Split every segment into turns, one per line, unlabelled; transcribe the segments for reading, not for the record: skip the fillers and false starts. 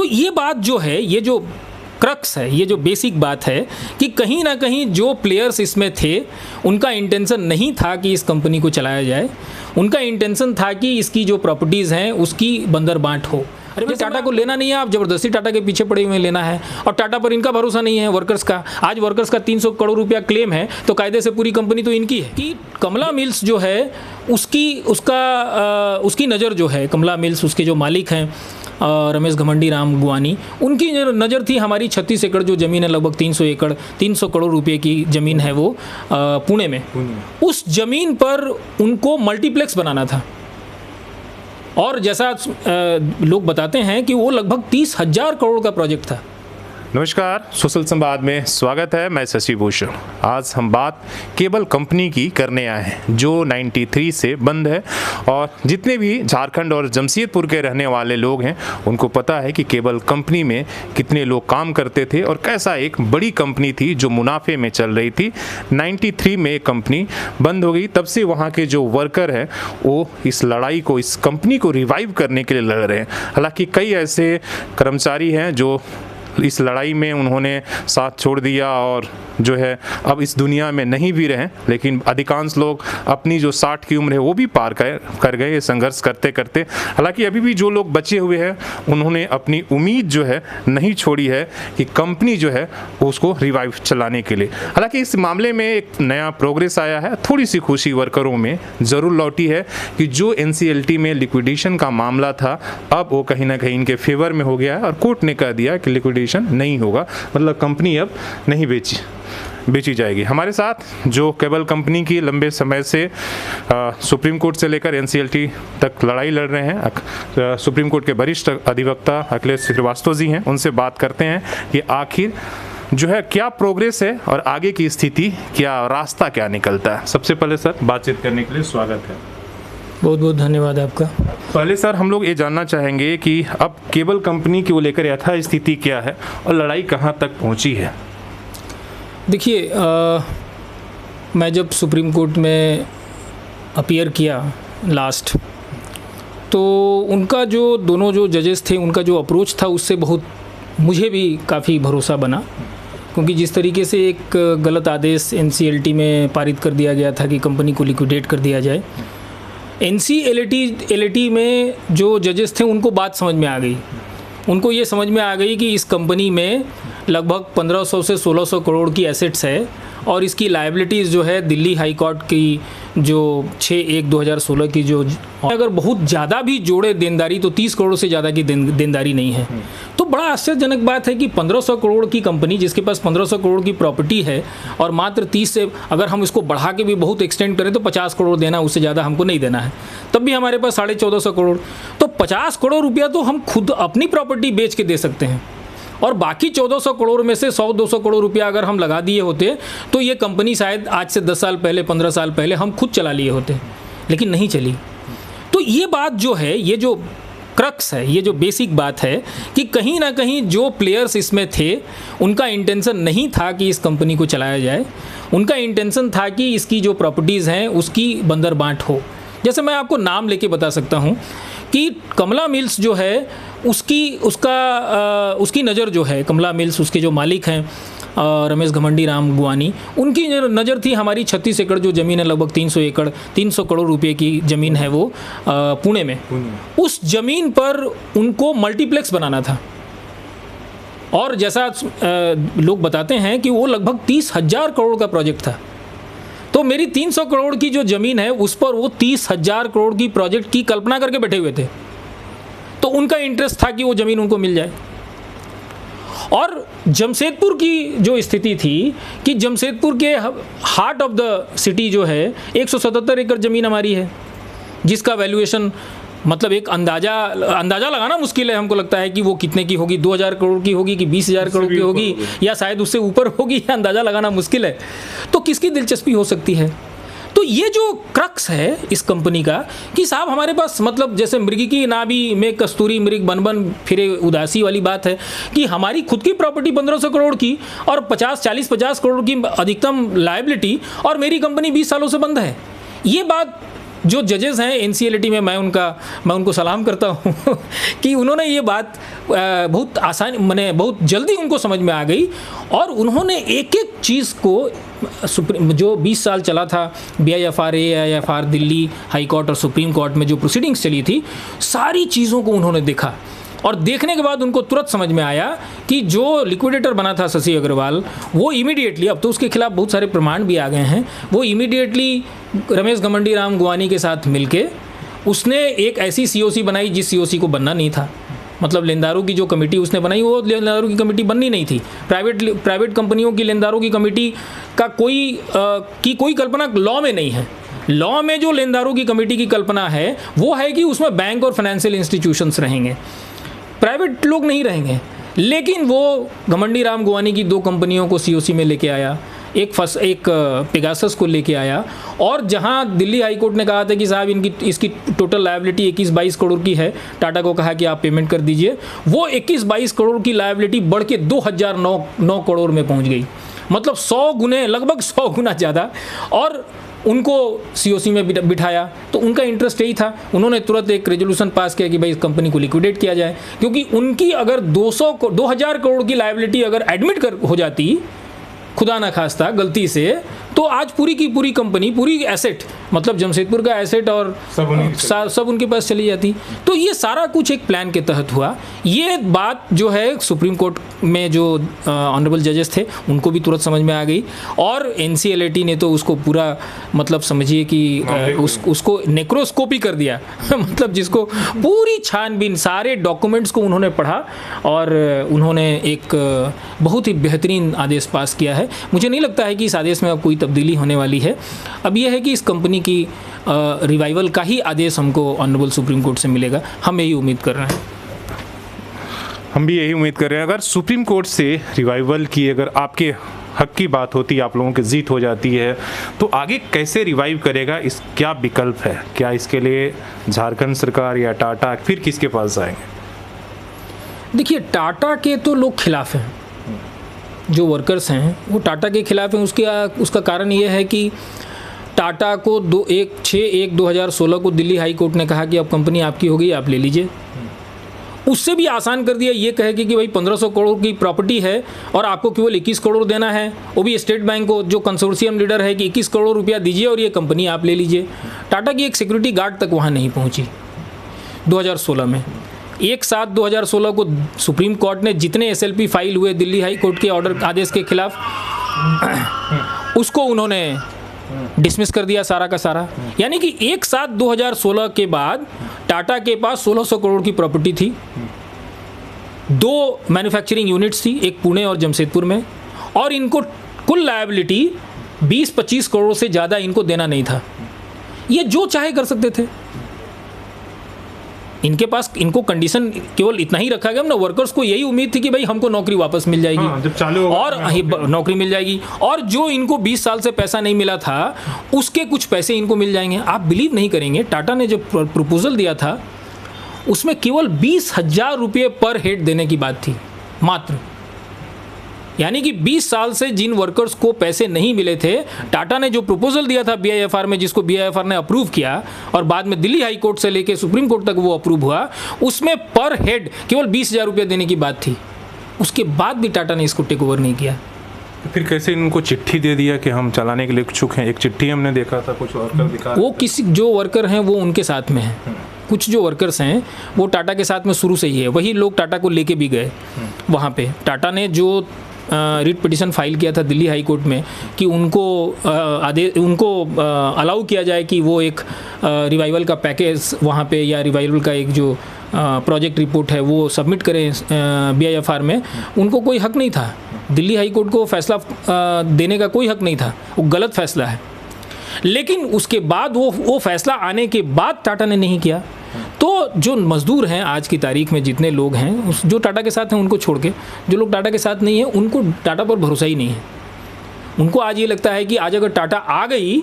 ये बात जो है, ये जो क्रक्स है, ये जो बेसिक बात है कि कहीं ना कहीं जो प्लेयर्स इसमें थे उनका इंटेंशन नहीं था कि इस कंपनी को चलाया जाए। उनका इंटेंशन था कि इसकी जो प्रॉपर्टीज़ हैं उसकी बंदर बांट हो। अरे भाई, टाटा को लेना नहीं है, आप ज़बरदस्ती टाटा के पीछे पड़े हुए लेना है, और टाटा पर इनका भरोसा नहीं है वर्कर्स का। आज वर्कर्स का 300 करोड़ रुपया क्लेम है तो कायदे से पूरी कंपनी तो इनकी है। कि कमला मिल्स जो है उसकी नज़र जो है, कमला मिल्स उसके जो मालिक हैं रमेश घमंडी राम गुवानी, उनकी नज़र थी हमारी 36 एकड़ जो ज़मीन है, लगभग 300 एकड़ 300 करोड़ रुपए की ज़मीन है वो पुणे में। उस ज़मीन पर उनको मल्टीप्लेक्स बनाना था, और जैसा लोग बताते हैं कि वो लगभग 30,000 करोड़ का प्रोजेक्ट था।
नमस्कार, सोशल संवाद में स्वागत है। मैं शशि भूषण। आज हम बात केबल कंपनी की करने आए हैं जो 93 से बंद है, और जितने भी झारखंड और जमशेदपुर के रहने वाले लोग हैं उनको पता है कि केबल कंपनी में कितने लोग काम करते थे और कैसा एक बड़ी कंपनी थी जो मुनाफे में चल रही थी। 93 में कंपनी बंद हो गई। तब से वहाँ के जो वर्कर हैं वो इस लड़ाई को, इस कंपनी को रिवाइव करने के लिए लड़ रहे हैं। हालांकि कई ऐसे कर्मचारी हैं जो इस लड़ाई में उन्होंने साथ छोड़ दिया और जो है अब इस दुनिया में नहीं भी रहे, लेकिन अधिकांश लोग अपनी जो 60 की उम्र है वो भी पार कर गए संघर्ष करते करते। हालांकि अभी भी जो लोग बचे हुए हैं उन्होंने अपनी उम्मीद जो है नहीं छोड़ी है कि कंपनी जो है उसको रिवाइव चलाने के लिए। हालांकि इस मामले में एक नया प्रोग्रेस आया है, थोड़ी सी खुशी वर्करों में ज़रूर लौटी है कि जो NCLT में लिक्विडेशन का मामला था अब वो कहीं ना कहीं इनके फेवर में हो गया है, और कोर्ट ने कह दिया कि लिक्विडेशन नहीं होगा, मतलब कंपनी अब नहीं बेची जाएगी। हमारे साथ जो केबल कंपनी की लंबे समय से सुप्रीम कोर्ट से लेकर NCLT तक लड़ाई लड़ रहे हैं, सुप्रीम कोर्ट के वरिष्ठ अधिवक्ता अखिलेश श्रीवास्तव जी हैं। उनसे बात करते हैं कि आखिर जो है क्या प्रोग्रेस है और आगे की स्थिति क्या, रास्ता क्या निकलता है। सबसे पहले सर, बातचीत करने के लिए स्वागत है।
बहुत बहुत धन्यवाद आपका।
पहले सर, हम लोग ये जानना चाहेंगे कि अब केबल कंपनी को लेकर यथा स्थिति क्या है और लड़ाई कहाँ तक पहुँची है।
देखिए, मैं जब सुप्रीम कोर्ट में अपीयर किया लास्ट, तो उनका जो दोनों जो जजेस थे उनका जो अप्रोच था उससे बहुत मुझे भी काफ़ी भरोसा बना, क्योंकि जिस तरीके से एक गलत आदेश NCLT में पारित कर दिया गया था कि कंपनी को लिक्विडेट कर दिया जाए, NCLT में जो जजेस थे उनको बात समझ में आ गई। उनको ये समझ में आ गई कि इस कंपनी में लगभग 1500 से 1600 करोड़ की एसेट्स है, और इसकी लायबिलिटीज़ जो है दिल्ली हाई कोर्ट की जो 6/1/2016 की जो, अगर बहुत ज़्यादा भी जोड़े देनदारी तो 30 करोड़ से ज़्यादा की देनदारी नहीं है। तो बड़ा आश्चर्यजनक बात है कि 1500 करोड़ की कंपनी जिसके पास 1500 करोड़ की प्रॉपर्टी है और मात्र 30 से, अगर हम इसको बढ़ा के भी बहुत एक्सटेंड करें तो 50 करोड़ देना, उससे ज़्यादा हमको नहीं देना है, तब भी हमारे पास 1450 करोड़, तो 50 करोड़ रुपया तो हम खुद अपनी प्रॉपर्टी बेच के दे सकते हैं, और बाकी 1400 करोड़ में से 100-200 करोड़ रुपया अगर हम लगा दिए होते तो ये कंपनी शायद आज से 10 साल पहले, 15 साल पहले हम खुद चला लिए होते, लेकिन नहीं चली। तो ये बात जो है, ये जो क्रक्स है, ये जो बेसिक बात है कि कहीं ना कहीं जो प्लेयर्स इसमें थे उनका इंटेंशन नहीं था कि इस कंपनी को चलाया जाए। उनका इंटेंशन था कि इसकी जो प्रॉपर्टीज़ हैं उसकी बंदर बांट हो। जैसे मैं आपको नाम लेके बता सकता हूँ कि कमला मिल्स जो है उसकी नज़र जो है, कमला मिल्स उसके जो मालिक हैं रमेश घमंडी राम गुवानी, उनकी नज़र थी हमारी 36 एकड़ जो ज़मीन है, लगभग 300 एकड़ 300 करोड़ रुपए की ज़मीन है वो पुणे में। उस ज़मीन पर उनको मल्टीप्लेक्स बनाना था, और जैसा लोग बताते हैं कि वो लगभग 30,000 करोड़ का प्रोजेक्ट था। तो मेरी 300 करोड़ की जो ज़मीन है उस पर वो 30,000 करोड़ की प्रोजेक्ट की कल्पना करके बैठे हुए थे। तो उनका इंटरेस्ट था कि वो ज़मीन उनको मिल जाए। और जमशेदपुर की जो स्थिति थी कि जमशेदपुर के हार्ट ऑफ द सिटी जो है 177 एकड़ ज़मीन हमारी है, जिसका वैल्यूएशन मतलब एक अंदाज़ा लगाना मुश्किल है। हमको लगता है कि वो कितने की होगी, 2000 करोड़ की होगी कि 20,000 करोड़ की होगी, या शायद उससे ऊपर होगी, या अंदाज़ा लगाना मुश्किल है। तो किसकी दिलचस्पी हो सकती है। तो ये जो क्रक्स है इस कंपनी का कि साहब हमारे पास, मतलब जैसे मृग की नाभि में कस्तूरी मृग बन बन फिरे उदासी वाली बात है कि हमारी खुद की प्रॉपर्टी 1500 करोड़ की और 50 करोड़ की अधिकतम लायबिलिटी, और मेरी कंपनी 20 सालों से बंद है। ये बात जो जजेस हैं एनसीएलटी में, मैं उनको सलाम करता हूँ कि उन्होंने ये बात बहुत आसान, मैंने बहुत जल्दी उनको समझ में आ गई और उन्होंने एक एक चीज़ को जो 20 साल चला था BIFR, AIFR, Delhi high court और सुप्रीम कोर्ट में जो प्रोसीडिंग्स चली थी, सारी चीज़ों को उन्होंने देखा और देखने के बाद उनको तुरंत समझ में आया कि जो लिक्विडेटर बना था शशि अग्रवाल, वो इमीडिएटली, अब तो उसके खिलाफ बहुत सारे प्रमाण भी आ गए हैं, वो इमीडिएटली रमेश घमंडी राम गुवानी के साथ मिलके उसने एक ऐसी COC बनाई जिस COC को बनना नहीं था। मतलब लेनदारों की जो कमेटी उसने बनाई, वो लेनदारों की कमेटी बननी नहीं थी। प्राइवेट कंपनियों की लेनदारों की कमेटी का कोई कल्पना लॉ में नहीं है। लॉ में जो लेनदारों की कमेटी की कल्पना है वो है कि उसमें बैंक और फाइनेंशियल इंस्टीट्यूशंस रहेंगे, प्राइवेट लोग नहीं रहेंगे। लेकिन वो घमंडी राम गुवानी की 2 कंपनियों को COC में लेके आया, एक पेगासस को लेके आया, और जहां दिल्ली हाई कोर्ट ने कहा था कि साहब इसकी टोटल लायबिलिटी 21-22 करोड़ की है, टाटा को कहा कि आप पेमेंट कर दीजिए, वो 21-22 करोड़ की लायबिलिटी बढ़ के 2009 करोड़ में पहुंच गई। मतलब 100 गुने, लगभग 100 गुना ज़्यादा। और उनको COC में बिठाया तो उनका इंटरेस्ट यही था। उन्होंने तुरंत एक रेजोल्यूशन पास किया कि भाई इस कंपनी को लिक्विडेट किया जाए, क्योंकि उनकी अगर 2000 करोड़ की लायबिलिटी अगर एडमिट हो जाती खुदा ना खास्ता गलती से, तो आज पूरी की पूरी कंपनी, पूरी एसेट, मतलब जमशेदपुर का एसेट और सब उनके पास चली जाती। तो ये सारा कुछ एक प्लान के तहत हुआ। ये बात जो है सुप्रीम कोर्ट में जो ऑनरेबल जजेस थे उनको भी तुरंत समझ में आ गई, और NCLT ने तो उसको पूरा, मतलब समझिए कि उसको नेक्रोस्कोपी कर दिया मतलब जिसको पूरी छानबीन, सारे डॉक्यूमेंट्स को उन्होंने पढ़ा और उन्होंने एक बहुत ही बेहतरीन आदेश पास किया है। मुझे नहीं लगता है कि इस आदेश में अब कोई तब्दीली होने वाली है। अब यह है कि इस कंपनी की रिवाइवल का ही आदेश हमको ऑनरेबल सुप्रीम कोर्ट से मिलेगा, हम यही उम्मीद कर रहे हैं।
हम भी यही उम्मीद कर रहे हैं। अगर सुप्रीम कोर्ट से रिवाइवल की, अगर आपके हक की बात होती है, आप लोगों की जीत हो जाती है, तो आगे कैसे रिवाइव करेगा, इस क्या विकल्प है? क्या इसके लिए झारखंड सरकार या टाटा, फिर किसके पास जाएंगे?
देखिए, टाटा के तो लोग खिलाफ हैं, जो वर्कर्स हैं वो टाटा के खिलाफ हैं। उसका कारण ये है कि टाटा को 6/1/2016 को दिल्ली हाई कोर्ट ने कहा कि अब कंपनी आपकी हो गई, आप ले लीजिए। उससे भी आसान कर दिया, ये कहे कि भाई 1500 करोड़ की प्रॉपर्टी है और आपको केवल 21 करोड़ देना है, वो भी स्टेट बैंक को, जो कंसोर्शियम लीडर है, कि 21 करोड़ रुपया दीजिए और ये कंपनी आप ले लीजिए। टाटा की एक सिक्योरिटी गार्ड तक वहाँ नहीं पहुँची 2016 में। 1/7/2016 को सुप्रीम कोर्ट ने जितने SLP फाइल हुए दिल्ली हाई कोर्ट के ऑर्डर आदेश के खिलाफ, उसको उन्होंने डिसमिस कर दिया सारा का सारा। यानी कि 1/7/2016 के बाद टाटा के पास 1600 करोड़ की प्रॉपर्टी थी, 2 मैन्युफैक्चरिंग यूनिट्स थी, एक पुणे और जमशेदपुर में, और इनको कुल लायबिलिटी 20-25 करोड़ से ज़्यादा इनको देना नहीं था। ये जो चाहे कर सकते थे। इनके पास, इनको कंडीशन केवल इतना ही रखा गया ना, वर्कर्स को यही उम्मीद थी कि भाई हमको नौकरी वापस मिल जाएगी,
जब चालू होगा
और नौकरी मिल जाएगी, और जो इनको 20 साल से पैसा नहीं मिला था उसके कुछ पैसे इनको मिल जाएंगे। आप बिलीव नहीं करेंगे, टाटा ने जो प्रपोजल दिया था उसमें केवल 20,000 रुपये पर हेड देने की बात थी मात्र। यानी कि 20 साल से जिन वर्कर्स को पैसे नहीं मिले थे, टाटा ने जो प्रपोजल दिया था BIFR में, जिसको BIFR ने अप्रूव किया और बाद में दिल्ली हाई कोर्ट से लेके सुप्रीम कोर्ट तक वो अप्रूव हुआ, उसमें पर हेड केवल 20,000 रुपये देने की बात थी। उसके बाद भी टाटा ने इसको टेक ओवर नहीं किया।
फिर कैसे इनको चिट्ठी दे दिया कि हम चलाने के लिए इच्छुक हैं? एक चिट्ठी हमने देखा था, कुछ वर्कर दिखा,
वो किसी जो वर्कर हैं वो उनके साथ में हैं। कुछ जो वर्कर्स हैं वो टाटा के साथ में शुरू से ही है, वही लोग टाटा को लेके भी गए वहाँ पे। टाटा ने जो रिट पिटिशन फाइल किया था दिल्ली हाई कोर्ट में कि उनको अलाउ किया जाए कि वो एक रिवाइवल का पैकेज वहाँ पे, या रिवाइवल का एक जो प्रोजेक्ट रिपोर्ट है वो सबमिट करें BIFR में, उनको कोई हक नहीं था। दिल्ली हाई कोर्ट को फैसला देने का कोई हक नहीं था, वो गलत फैसला है। लेकिन उसके बाद वो फैसला आने के बाद टाटा ने नहीं किया। तो जो मजदूर हैं आज की तारीख में, जितने लोग हैं जो टाटा के साथ हैं उनको छोड़ के, जो लोग टाटा के साथ नहीं हैं उनको टाटा पर भरोसा ही नहीं है। उनको आज ये लगता है कि आज अगर टाटा आ गई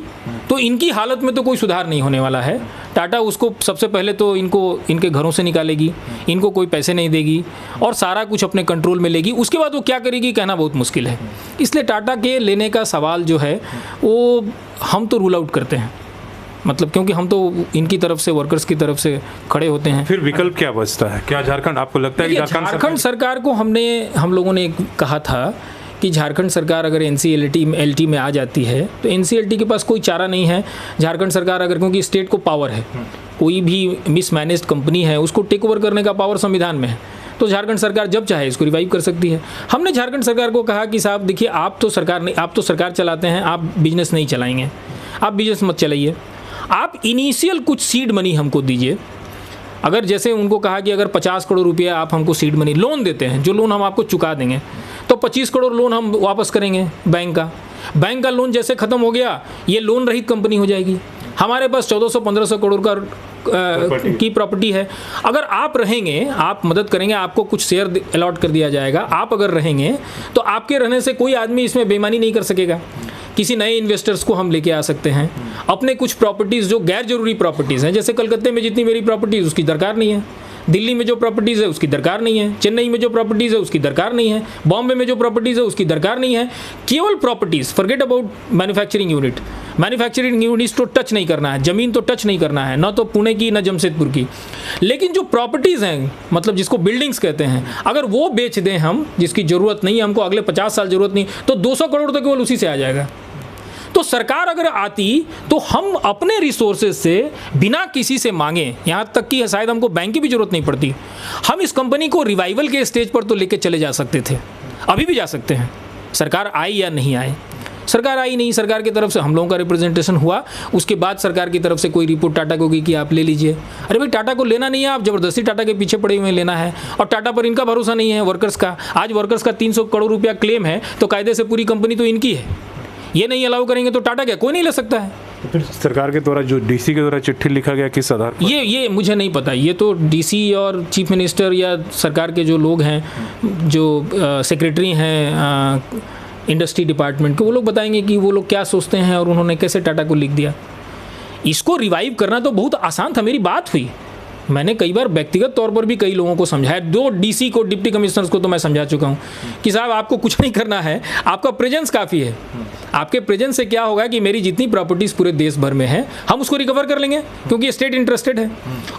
तो इनकी हालत में तो कोई सुधार नहीं होने वाला है। टाटा उसको सबसे पहले तो इनके घरों से निकालेगी, इनको कोई पैसे नहीं देगी और सारा कुछ अपने कंट्रोल में लेगी। उसके बाद वो क्या करेगी कहना बहुत मुश्किल है। इसलिए टाटा के लेने का सवाल जो है वो हम तो रूल आउट करते हैं। मतलब क्योंकि हम तो इनकी तरफ से, वर्कर्स की तरफ से खड़े होते हैं।
फिर विकल्प क्या बचता है? क्या झारखंड, आपको लगता है कि
झारखंड सरकार को हम लोगों ने कहा था कि झारखंड सरकार अगर NCLT में आ जाती है तो NCLT के पास कोई चारा नहीं है। झारखंड सरकार अगर, क्योंकि स्टेट को पावर है, कोई भी मिसमैनेज्ड कंपनी है उसको टेक ओवर करने का पावर संविधान में है, तो झारखंड सरकार जब चाहे इसको रिवाइव कर सकती है। हमने झारखंड सरकार को कहा कि साहब देखिए, आप तो सरकार चलाते हैं, आप बिजनेस नहीं चलाएंगे, आप बिजनेस मत चलाइए, आप इनिशियल कुछ सीड मनी हमको दीजिए। अगर जैसे उनको कहा कि अगर 50 करोड़ रुपया आप हमको सीड मनी लोन देते हैं, जो लोन हम आपको चुका देंगे, तो 25 करोड़ लोन हम वापस करेंगे बैंक का लोन जैसे ख़त्म हो गया, ये लोन रहित कंपनी हो जाएगी। हमारे पास 1400-1500 करोड़ की प्रॉपर्टी है। अगर आप रहेंगे, आप मदद करेंगे, आपको कुछ शेयर अलॉट कर दिया जाएगा, आप अगर रहेंगे तो आपके रहने से कोई आदमी इसमें बेईमानी नहीं कर सकेगा। किसी नए इन्वेस्टर्स को हम लेके आ सकते हैं। अपने कुछ प्रॉपर्टीज़ जो गैर जरूरी प्रॉपर्टीज़ हैं, जैसे कलकत्ते में जितनी मेरी प्रॉपर्टीज़ उसकी दरकार नहीं है, दिल्ली में जो प्रॉपर्टीज़ है उसकी दरकार नहीं है, चेन्नई में जो प्रॉपर्टीज़ है उसकी दरकार नहीं है, बॉम्बे में जो प्रॉपर्टीज़ है उसकी दरकार नहीं है। केवल properties, forget about manufacturing unit तो टच नहीं करना है, ज़मीन तो टच नहीं करना है, ना तो पुणे की ना जमशेदपुर की। लेकिन जो प्रॉपर्टीज़ हैं, मतलब जिसको बिल्डिंग्स कहते हैं, अगर वो बेच दें हम, जिसकी ज़रूरत नहीं है हमको, अगले 50 साल ज़रूरत नहीं, तो 200 करोड़ तो केवल उसी से आ जाएगा। तो सरकार अगर आती तो हम अपने रिसोर्सेज से बिना किसी से मांगे, यहाँ तक कि शायद हमको बैंक की भी जरूरत नहीं पड़ती, हम इस कंपनी को रिवाइवल के स्टेज पर तो लेके चले जा सकते थे। अभी भी जा सकते हैं। सरकार आई या नहीं आए, सरकार आई नहीं, सरकार की तरफ से हम लोगों का रिप्रेजेंटेशन हुआ, उसके बाद सरकार की तरफ से कोई रिपोर्ट टाटा को की कि आप ले लीजिए। अरे भाई, टाटा को लेना नहीं है, आप जबरदस्ती टाटा के पीछे पड़े हुए लेना है, और टाटा पर इनका भरोसा नहीं है, वर्कर्स का। आज वर्कर्स का 300 करोड़ रुपया क्लेम है, तो कायदे से पूरी कंपनी तो इनकी है। ये नहीं अलाउ करेंगे तो टाटा क्या कोई नहीं ले सकता है।
तो फिर सरकार के द्वारा जो डीसी के द्वारा चिट्ठी लिखा गया, किस आधार पर?
ये मुझे नहीं पता। ये तो डीसी और चीफ मिनिस्टर या सरकार के जो लोग हैं, जो सेक्रेटरी हैं इंडस्ट्री डिपार्टमेंट के, वो लोग बताएंगे कि वो लोग क्या सोचते हैं और उन्होंने कैसे टाटा को लिख दिया। इसको रिवाइव करना तो बहुत आसान था। मेरी बात हुई, मैंने कई बार व्यक्तिगत तौर पर भी कई लोगों को समझाया। 2 डीसी को, डिप्टी कमिश्नर्स को तो मैं समझा चुका हूँ कि साहब आपको कुछ नहीं करना है, आपका प्रेजेंस काफ़ी है। आपके प्रेजेंस से क्या होगा कि मेरी जितनी प्रॉपर्टीज़ पूरे देश भर में है, हम उसको रिकवर कर लेंगे, क्योंकि स्टेट इंटरेस्टेड है।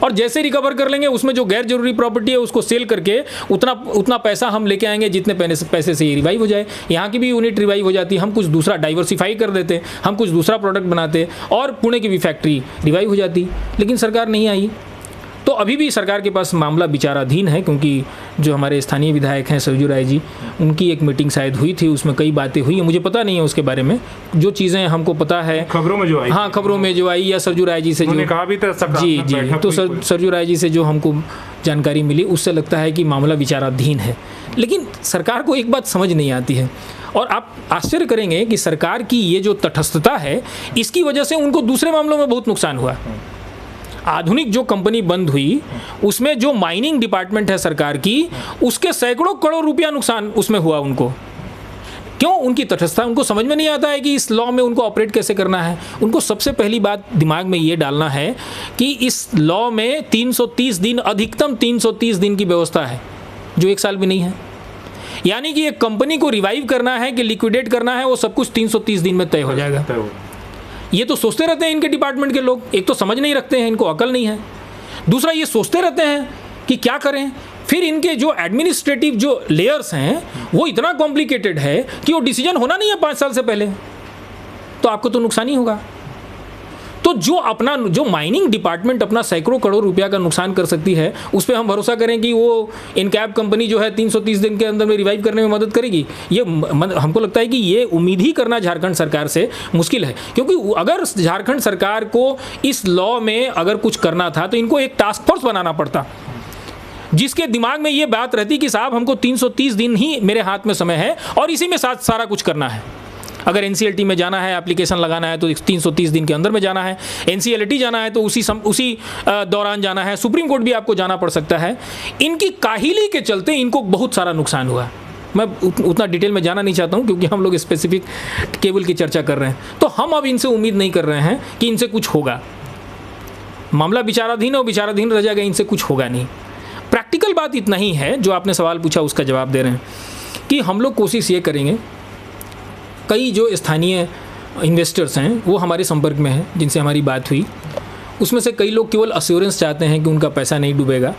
और जैसे रिकवर कर लेंगे, उसमें जो गैर जरूरी प्रॉपर्टी है उसको सेल करके उतना पैसा हम लेके आएंगे जितने पैसे से ये रिवाइव हो जाए। यहाँ की भी यूनिट रिवाइव हो जाती, हम कुछ दूसरा डाइवर्सिफाई कर देते, हम कुछ दूसरा प्रोडक्ट बनाते, और पुणे की भी फैक्ट्री रिवाइव हो जाती। लेकिन सरकार नहीं आई। तो अभी भी सरकार के पास मामला विचाराधीन है, क्योंकि जो हमारे स्थानीय विधायक हैं सरजू राय जी, उनकी एक मीटिंग शायद हुई थी, उसमें कई बातें हुई हैं, मुझे पता नहीं है उसके बारे में। जो चीज़ें हमको पता है
खबरों में जो आई,
हाँ खबरों में जो आई, या सरजू राय जी से जो
कहा भी था,
जी, तो सरजू राय जी से जो हमको जानकारी मिली, उससे लगता है कि मामला विचाराधीन है। लेकिन सरकार को एक बात समझ नहीं आती है, और आप आश्चर्य करेंगे कि सरकार की ये जो तटस्थता है, इसकी वजह से उनको दूसरे मामलों में बहुत नुकसान हुआ। आधुनिक जो कंपनी बंद हुई, उसमें जो माइनिंग डिपार्टमेंट है सरकार की, उसके सैकड़ों करोड़ रुपया नुकसान उसमें हुआ उनको। क्यों? उनकी तटस्थता। उनको समझ में नहीं आता है कि इस लॉ में उनको ऑपरेट कैसे करना है। उनको सबसे पहली बात दिमाग में ये डालना है कि इस लॉ में 330 दिन, अधिकतम 330 दिन की व्यवस्था है, जो 1 साल भी नहीं है। यानी कि एक कंपनी को रिवाइव करना है कि लिक्विडेट करना है, वो सब कुछ 330 दिन में तय हो जाएगा। ये तो सोचते रहते हैं इनके डिपार्टमेंट के लोग, एक तो समझ नहीं रखते हैं, इनको अकल नहीं है। दूसरा, ये सोचते रहते हैं कि क्या करें। फिर इनके जो एडमिनिस्ट्रेटिव जो लेयर्स हैं, वो इतना कॉम्प्लिकेटेड है कि वो डिसीजन होना नहीं है 5 साल से पहले, तो आपको तो नुकसान ही होगा। तो जो माइनिंग डिपार्टमेंट अपना सैकड़ों करोड़ रुपया का नुकसान कर सकती है, उस पर हम भरोसा करें कि वो इनकैप कंपनी जो है 330 दिन के अंदर में रिवाइव करने में मदद करेगी। ये हमको लगता है कि ये उम्मीद ही करना झारखंड सरकार से मुश्किल है, क्योंकि अगर झारखंड सरकार को इस लॉ में अगर कुछ करना था तो इनको एक टास्क फोर्स बनाना पड़ता, जिसके दिमाग में ये बात रहती कि साहब हमको 330 दिन ही मेरे हाथ में समय है और इसी में सारा कुछ करना है। अगर NCLT में जाना है, एप्लीकेशन लगाना है, तो 330 दिन के अंदर में जाना है। NCLT जाना है तो उसी दौरान जाना है। सुप्रीम कोर्ट भी आपको जाना पड़ सकता है। इनकी काहिली के चलते इनको बहुत सारा नुकसान हुआ। मैं उतना डिटेल में जाना नहीं चाहता हूँ, क्योंकि हम लोग स्पेसिफिक केबल की चर्चा कर रहे हैं। तो हम अब इनसे उम्मीद नहीं कर रहे हैं कि इनसे कुछ होगा। मामला विचाराधीन और विचाराधीन रह जाएगा, इनसे कुछ होगा नहीं। प्रैक्टिकल बात इतना ही है, जो आपने सवाल पूछा उसका जवाब दे रहे हैं, कि हम लोग कोशिश ये करेंगे, कई जो स्थानीय इन्वेस्टर्स हैं वो हमारे संपर्क में हैं, जिनसे हमारी बात हुई। उसमें से कई लोग केवल अश्योरेंस चाहते हैं कि उनका पैसा नहीं डूबेगा।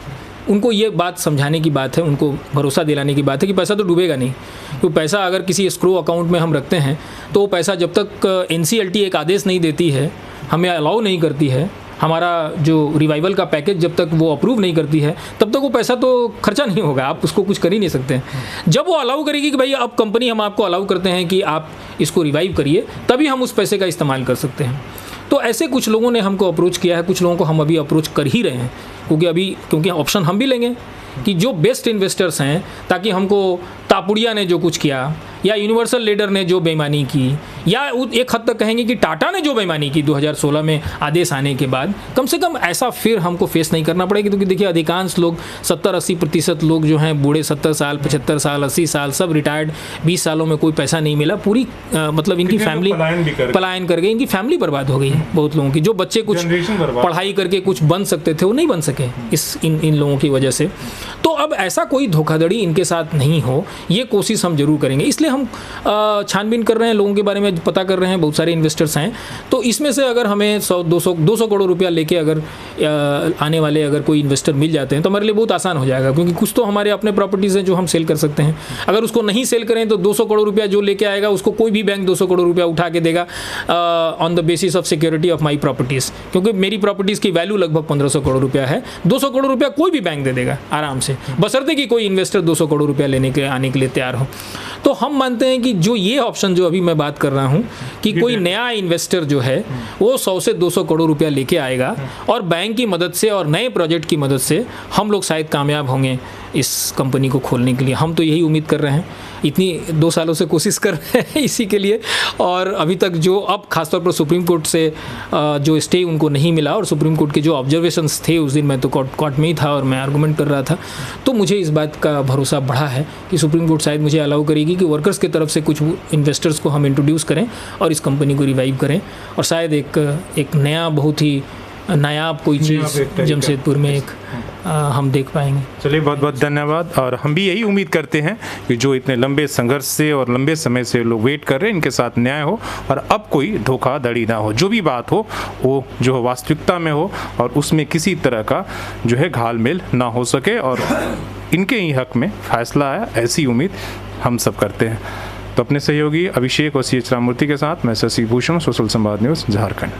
उनको ये बात समझाने की बात है, उनको भरोसा दिलाने की बात है कि पैसा तो डूबेगा नहीं। क्योंकि पैसा अगर किसी एस्क्रो अकाउंट में हम रखते हैं तो वो पैसा जब तक NCLT एक आदेश नहीं देती है, हमें अलाउ नहीं करती है, हमारा जो रिवाइवल का पैकेज जब तक वो अप्रूव नहीं करती है, तब तक वो पैसा तो खर्चा नहीं होगा, आप उसको कुछ कर ही नहीं सकते हैं। जब वो अलाउ करेगी कि भाई अब कंपनी हम आपको अलाउ करते हैं कि आप इसको रिवाइव करिए, तभी हम उस पैसे का इस्तेमाल कर सकते हैं। तो ऐसे कुछ लोगों ने हमको अप्रोच किया है, कुछ लोगों को हम अभी अप्रोच कर ही रहे हैं, क्योंकि ऑप्शन हम भी लेंगे कि जो बेस्ट इन्वेस्टर्स हैं, ताकि हमको तापुड़िया ने जो कुछ किया या यूनिवर्सल लीडर ने जो बेईमानी की, या एक हद तक कहेंगे कि टाटा ने जो बेईमानी की 2016 में आदेश आने के बाद, कम से कम ऐसा फिर हमको फेस नहीं करना पड़ेगा। क्योंकि देखिए अधिकांश लोग 70-80% लोग जो हैं बूढ़े, 70 साल 75 साल 80 साल सब रिटायर्ड, 20 सालों में कोई पैसा नहीं मिला, पूरी मतलब इनकी फैमिली पलायन कर गई, इनकी फैमिली बर्बाद हो गई है बहुत लोगों की। जो बच्चे कुछ पढ़ाई करके कुछ बन सकते थे वो नहीं बन सके इन लोगों की वजह से। तो अब ऐसा कोई धोखाधड़ी इनके साथ नहीं हो, ये कोशिश हम जरूर करेंगे। इसलिए हम छानबीन कर रहे हैं, लोगों के बारे में पता कर रहे हैं, बहुत सारे इन्वेस्टर्स हैं। तो इसमें से अगर हमें 100-200 करोड़ रुपया लेके अगर आने वाले अगर कोई इन्वेस्टर मिल जाते हैं तो हमारे लिए बहुत आसान हो जाएगा। क्योंकि कुछ तो हमारे अपने प्रॉपर्टीज़ हैं जो हम सेल कर सकते हैं। अगर उसको नहीं सेल करें तो 200 करोड़ रुपया जो लेके आएगा उसको कोई भी बैंक 200 करोड़ रुपया उठा के देगा on the basis of security of my properties. क्योंकि मेरी प्रॉपर्टीज़ की वैल्यू लगभग 1500 करोड़ रुपया है, 200 करोड़ रुपया कोई भी बैंक दे देगा आराम से, बशर्ते कि कोई इन्वेस्टर 200 करोड़ रुपया लेने के आने के लिए तैयार हो। तो हम मानते हैं कि जो ये ऑप्शन जो अभी मैं बात कर रहा हूँ कि कोई नया इन्वेस्टर जो है वो 100 से 200 करोड़ रुपया लेके आएगा और बैंक की मदद से और नए प्रोजेक्ट की मदद से हम लोग शायद कामयाब होंगे इस कंपनी को खोलने के लिए। हम तो यही उम्मीद कर रहे हैं, इतनी 2 सालों से कोशिश कर रहे हैं इसी के लिए। और अभी तक जो अब खासतौर पर सुप्रीम कोर्ट से जो स्टे उनको नहीं मिला, और सुप्रीम कोर्ट के जो ऑब्जर्वेशंस थे, उस दिन मैं तो कोर्ट में ही था और मैं आर्गूमेंट कर रहा था, तो मुझे इस बात का भरोसा बढ़ा है कि सुप्रीम कोर्ट शायद मुझे अलाउ करेगी कि वर्कर्स की तरफ से कुछ इन्वेस्टर्स को हम इंट्रोड्यूस करें और इस कंपनी को रिवाइव करें, और शायद एक नया बहुत ही नायाब कोई चीज़ जमशेदपुर में हम देख पाएंगे।
चलिए, बहुत बहुत धन्यवाद। और हम भी यही उम्मीद करते हैं कि जो इतने लंबे संघर्ष से और लंबे समय से लोग वेट कर रहे हैं, इनके साथ न्याय हो और अब कोई धोखाधड़ी ना हो। जो भी बात हो वो जो वास्तविकता में हो और उसमें किसी तरह का जो है घालमेल ना हो सके और इनके ही हक में फैसला आया, ऐसी उम्मीद हम सब करते हैं। तो अपने सहयोगी अभिषेक और CH राममूर्ति के साथ मैं शशि भूषण, सोशल संवाद न्यूज़, झारखंड।